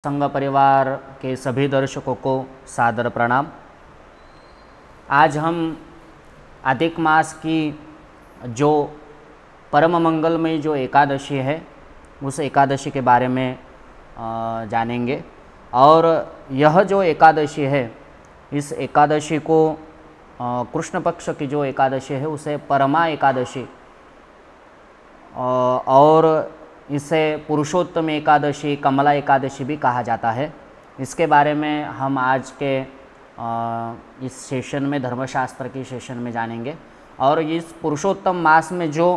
संघ परिवार के सभी दर्शकों को सादर प्रणाम। आज हम अधिक मास की जो परम मंगलमयी जो एकादशी है उस एकादशी के बारे में जानेंगे। और यह जो एकादशी है इस एकादशी को कृष्ण पक्ष की जो एकादशी है उसे परमा एकादशी और इसे पुरुषोत्तम एकादशी, कमला एकादशी भी कहा जाता है। इसके बारे में हम आज के इस सेशन में, धर्मशास्त्र की सेशन में जानेंगे। और इस पुरुषोत्तम मास में जो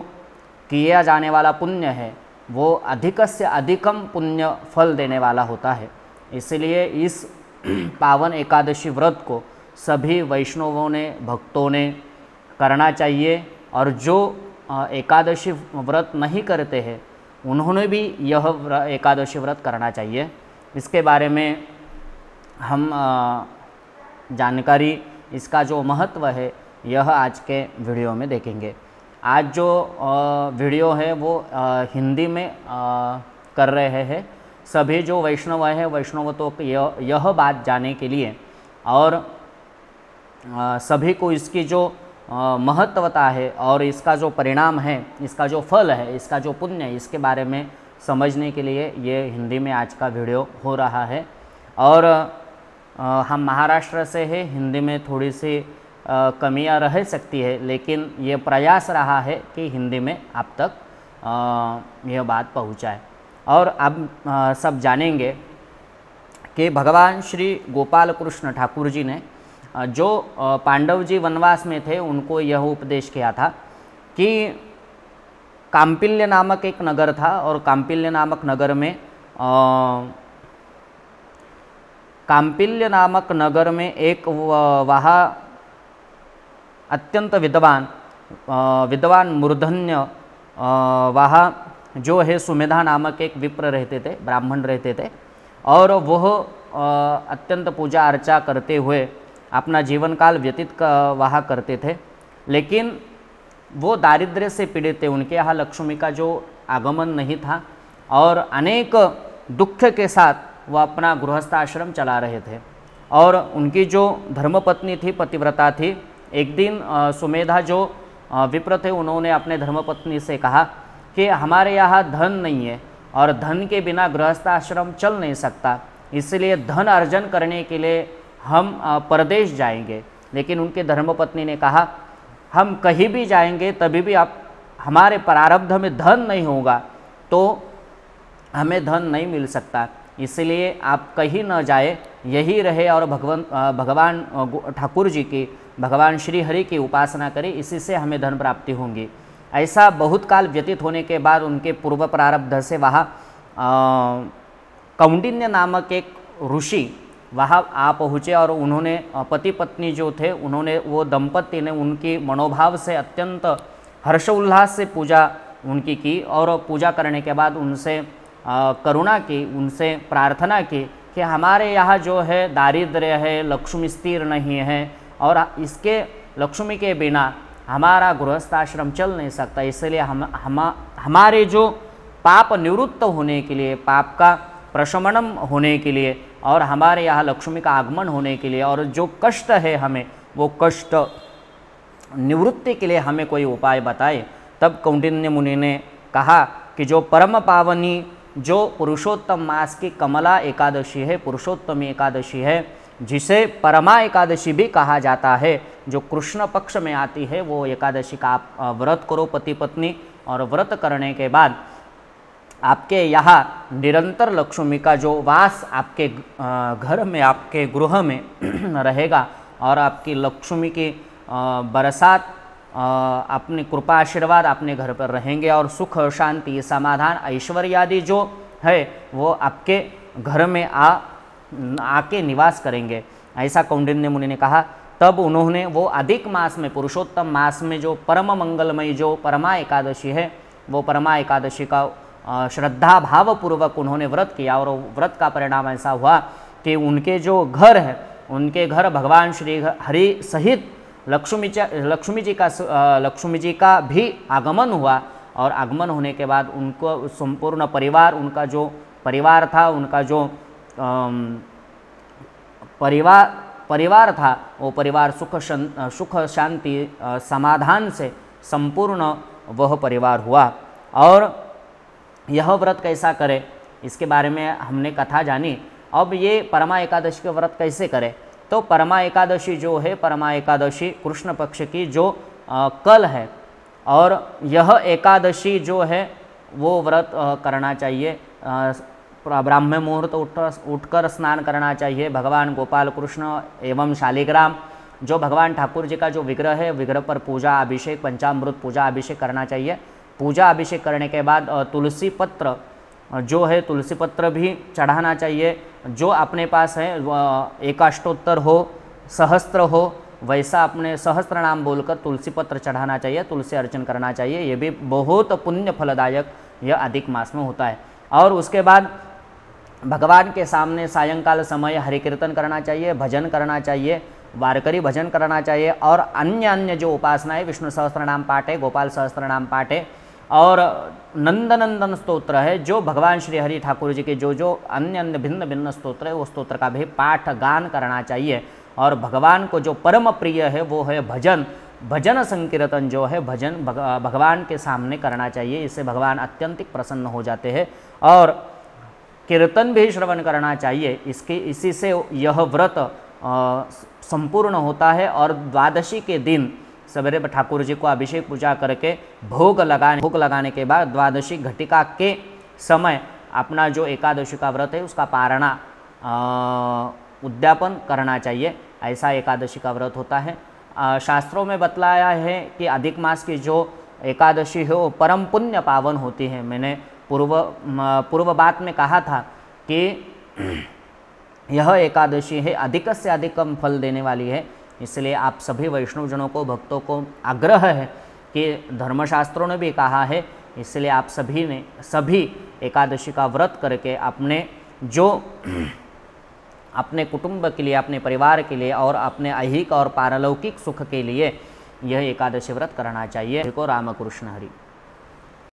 किया जाने वाला पुण्य है वो अधिक से अधिकम पुण्य फल देने वाला होता है। इसलिए इस पावन एकादशी व्रत को सभी वैष्णवों ने, भक्तों ने करना चाहिए। और जो एकादशी व्रत नहीं करते हैं उन्होंने भी यह एकादशी व्रत करना चाहिए। इसके बारे में हम जानकारी, इसका जो महत्व है यह आज के वीडियो में देखेंगे। आज जो वीडियो है वो हिंदी में कर रहे हैं। सभी जो वैष्णव हैं वैष्णवों को यह बात जानने के लिए और सभी को इसकी जो महत्वता है और इसका जो परिणाम है, इसका जो फल है, इसका जो पुण्य है, इसके बारे में समझने के लिए ये हिंदी में आज का वीडियो हो रहा है। और हम महाराष्ट्र से हैं, हिंदी में थोड़ी सी कमियां रह सकती है, लेकिन ये प्रयास रहा है कि हिंदी में आप तक यह बात पहुंचाए। और अब सब जानेंगे कि भगवान श्री गोपाल कृष्ण ठाकुर जी ने जो पांडव जी वनवास में थे उनको यह उपदेश किया था कि काम्पिल्य नामक एक नगर था और काम्पिल्य नामक नगर में एक वहाँ अत्यंत विद्वान मूर्धन्य वहाँ जो है सुमेधा नामक एक विप्र रहते थे, ब्राह्मण रहते थे। और वह अत्यंत पूजा अर्चा करते हुए अपना जीवन काल व्यतीत वहाँ करते थे, लेकिन वो दारिद्र्य से पीड़ित थे। उनके यहाँ लक्ष्मी का जो आगमन नहीं था और अनेक दुख के साथ वह अपना गृहस्थाश्रम चला रहे थे। और उनकी जो धर्मपत्नी थी, पतिव्रता थी, एक दिन सुमेधा जो विप्र थे उन्होंने अपने धर्मपत्नी से कहा कि हमारे यहाँ धन नहीं है और धन के बिना गृहस्थाश्रम चल नहीं सकता, इसलिए धन अर्जन करने के लिए हम परदेश जाएंगे। लेकिन उनके धर्मपत्नी ने कहा हम कहीं भी जाएंगे तभी भी आप हमारे प्रारब्ध में धन नहीं होगा तो हमें धन नहीं मिल सकता, इसलिए आप कहीं न जाए, यही रहे और भगवान ठाकुर जी की, भगवान श्री हरि की उपासना करें, इसी से हमें धन प्राप्ति होंगी। ऐसा बहुत काल व्यतीत होने के बाद उनके पूर्व प्रारब्ध से वहाँ कौंडिन्य नामक एक ऋषि वहाँ आ पहुँचे और उन्होंने पति पत्नी जो थे उन्होंने, वो दंपति ने उनकी मनोभाव से अत्यंत हर्षोल्लास से पूजा उनकी की। और पूजा करने के बाद उनसे करुणा की, उनसे प्रार्थना की कि हमारे यहाँ जो है दारिद्र्य है, लक्ष्मी स्थिर नहीं है और इसके लक्ष्मी के बिना हमारा गृहस्थाश्रम चल नहीं सकता, इसलिए हमारे जो पाप निवृत्त होने के लिए, पाप का प्रशमनम होने के लिए और हमारे यहाँ लक्ष्मी का आगमन होने के लिए और जो कष्ट है हमें वो कष्ट निवृत्ति के लिए हमें कोई उपाय बताए। तब कौंडिन्य मुनि ने कहा कि जो परम पावनी, जो पुरुषोत्तम मास की कमला एकादशी है, पुरुषोत्तमी एकादशी है, जिसे परमा एकादशी भी कहा जाता है, जो कृष्ण पक्ष में आती है, वो एकादशी का आप व्रत करो पति पत्नी। और व्रत करने के बाद आपके यहाँ निरंतर लक्ष्मी का जो वास आपके घर में, आपके गृह में रहेगा और आपकी लक्ष्मी की बरसात, अपनी कृपा आशीर्वाद अपने घर पर रहेंगे और सुख शांति समाधान ऐश्वर्य आदि जो है वो आपके घर में आके निवास करेंगे, ऐसा कौंडिन्य मुनि ने कहा। तब उन्होंने वो अधिक मास में, पुरुषोत्तम मास में जो परम मंगलमयी जो परमा एकादशी है, वो परमा एकादशी का श्रद्धा भावपूर्वक उन्होंने व्रत किया। और व्रत का परिणाम ऐसा हुआ कि उनके जो घर है, उनके घर भगवान श्री हरि सहित लक्ष्मी जी का भी आगमन हुआ। और आगमन होने के बाद उनको संपूर्ण परिवार, उनका जो परिवार था, उनका जो परिवार था वो परिवार सुख शांति समाधान से संपूर्ण वह परिवार हुआ। और यह व्रत कैसा करे इसके बारे में हमने कथा जानी। अब ये परमा एकादशी का व्रत कैसे करें, तो परमा एकादशी जो है, परमा एकादशी कृष्ण पक्ष की जो कल है, और यह एकादशी जो है वो व्रत करना चाहिए। ब्राह्म मुहूर्त उठकर स्नान करना चाहिए। भगवान गोपाल कृष्ण एवं शालिग्राम जो भगवान ठाकुर जी का जो विग्रह है, विग्रह पर पूजा अभिषेक, पंचामृत पूजा अभिषेक करना चाहिए। पूजा अभिषेक करने के बाद तुलसी पत्र जो है, तुलसी पत्र भी चढ़ाना चाहिए। जो अपने पास है एकाष्टोत्तर हो, सहस्त्र हो, वैसा अपने सहस्त्र नाम बोलकर तुलसी पत्र चढ़ाना चाहिए, तुलसी अर्चन करना चाहिए। ये भी बहुत पुण्य फलदायक यह अधिक मास में होता है। और उसके बाद भगवान के सामने सायंकाल समय हरि कीर्तन करना चाहिए, भजन करना चाहिए, वारकरी भजन करना चाहिए। और अन्य जो उपासना है, विष्णु सहस्त्र नाम पाठ है, गोपाल सहस्त्र नाम पाठ है, और नंदनंदन स्तोत्र है, जो भगवान श्री हरि ठाकुर जी के जो अन्य भिन्न भिन्न स्तोत्र है, वो स्तोत्र का भी पाठ गान करना चाहिए। और भगवान को जो परम प्रिय है वो है भजन, भजन संकीर्तन जो है, भजन भगवान के सामने करना चाहिए। इससे भगवान अत्यंतिक प्रसन्न हो जाते हैं। और कीर्तन भी श्रवण करना चाहिए। इसी से यह व्रत संपूर्ण होता है। और द्वादशी के दिन सवेरे ठाकुर जी को अभिषेक पूजा करके भोग लगाने के बाद द्वादशी घटिका के समय अपना जो एकादशी का व्रत है उसका पारणा उद्यापन करना चाहिए। ऐसा एकादशी का व्रत होता है। शास्त्रों में बतलाया है कि अधिक मास की जो एकादशी है वो परम पुण्य पावन होती है। मैंने पूर्व बात में कहा था कि यह एकादशी है अधिक से अधिकम फल देने वाली है। इसलिए आप सभी वैष्णवजनों को, भक्तों को आग्रह है कि धर्मशास्त्रों ने भी कहा है, इसलिए आप सभी एकादशी का व्रत करके अपने कुटुंब के लिए, अपने परिवार के लिए और अपने ऐहिक और पारलौकिक सुख के लिए यह एकादशी व्रत करना चाहिए। रामकृष्ण हरि।